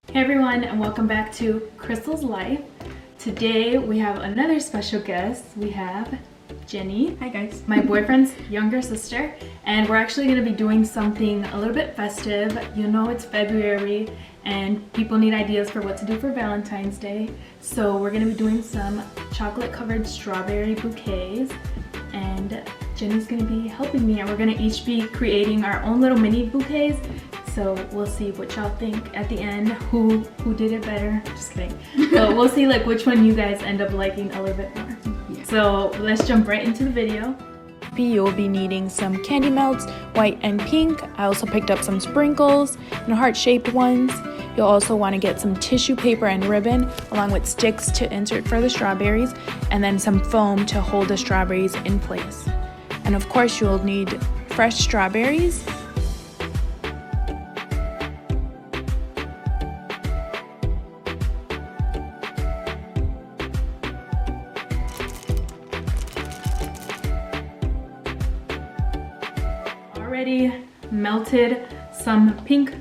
Hey everyone, and welcome back to Crystal's Life. Today we have another special guest. We have Jenny. Hi guys. My boyfriend's younger sister, and we're actually going to be doing something a little bit festive. You know, it's February and people need ideas for what to do for Valentine's Day. So we're going to be doing some chocolate covered strawberry bouquets, and Jenny's going to be helping me, and we're going to each be creating our own little mini bouquets. So we'll see what y'all think at the end, who did it better. Just kidding. But we'll see like which one you guys end up liking a little bit more. Yeah. So let's jump right into the video. You'll be needing some candy melts, white and pink. I also picked up some sprinkles and heart-shaped ones. You'll also want to get some tissue paper and ribbon, along with sticks to insert for the strawberries, and then some foam to hold the strawberries in place. And of course, you'll need fresh strawberries. Already melted some pink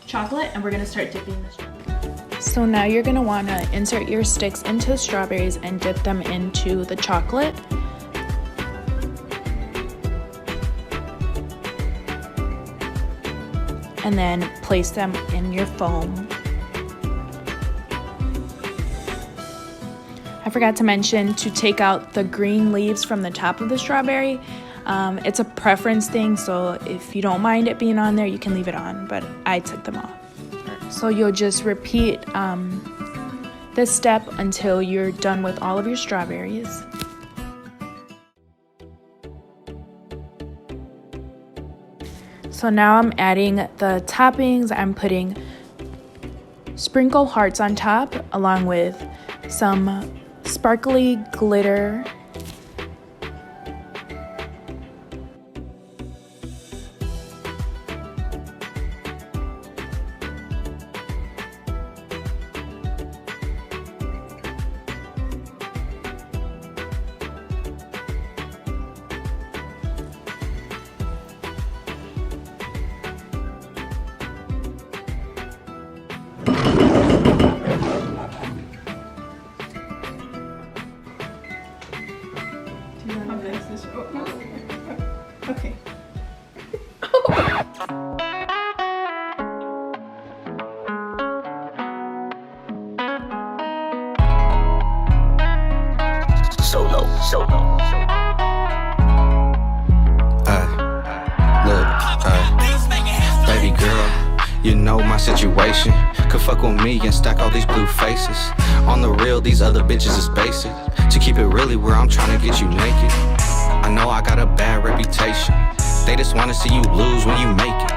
chocolate, and we're gonna start dipping the strawberries. So now you're gonna wanna insert your sticks into the strawberries and dip them into the chocolate. And then place them in your foam. I forgot to mention to take out the green leaves from the top of the strawberry. It's a preference thing, so if you don't mind it being on there, you can leave it on, but I took them off. So you'll just repeat this step until you're done with all of your strawberries. So now I'm adding the toppings. I'm putting sprinkle hearts on top, along with some sparkly glitter. Okay. Baby girl, you know my situation. Could fuck with me and stack all these blue faces. On the real, these other bitches is basic. To keep it really where I'm trying to get you naked. I know I got a bad reputation. They just wanna see you lose when you make it.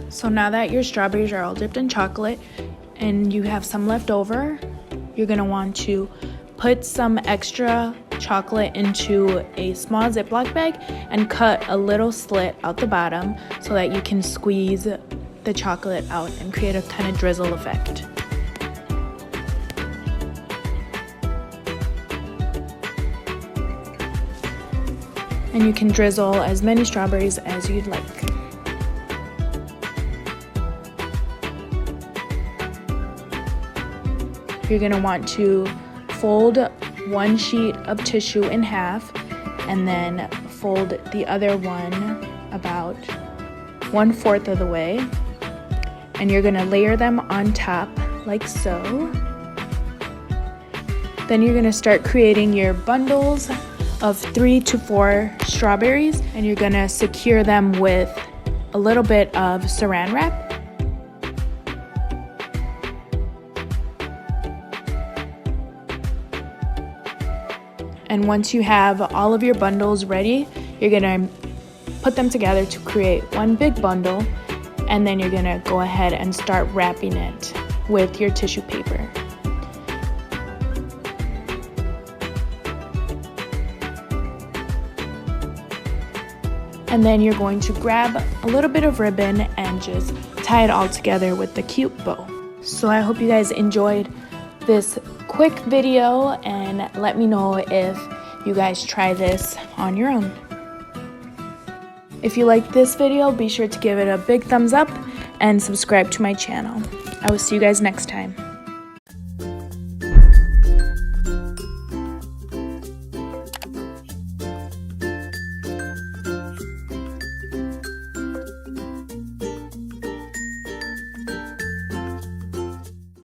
So now that your strawberries are all dipped in chocolate and you have some left over, you're gonna want to put some extra chocolate into a small Ziploc bag and cut a little slit out the bottom so that you can squeeze the chocolate out and create a kind of drizzle effect. And you can drizzle as many strawberries as you'd like. You're gonna want to fold one sheet of tissue in half and then fold the other one about 1/4 of the way. And you're gonna layer them on top like so. Then you're gonna start creating your bundles of 3 to 4 strawberries, and you're gonna secure them with a little bit of saran wrap. And once you have all of your bundles ready, you're gonna put them together to create one big bundle, and then you're gonna go ahead and start wrapping it with your tissue paper. And then you're going to grab a little bit of ribbon and just tie it all together with the cute bow. So I hope you guys enjoyed this quick video, and let me know if you guys try this on your own. If you like this video, be sure to give it a big thumbs up and subscribe to my channel. I will see you guys next time.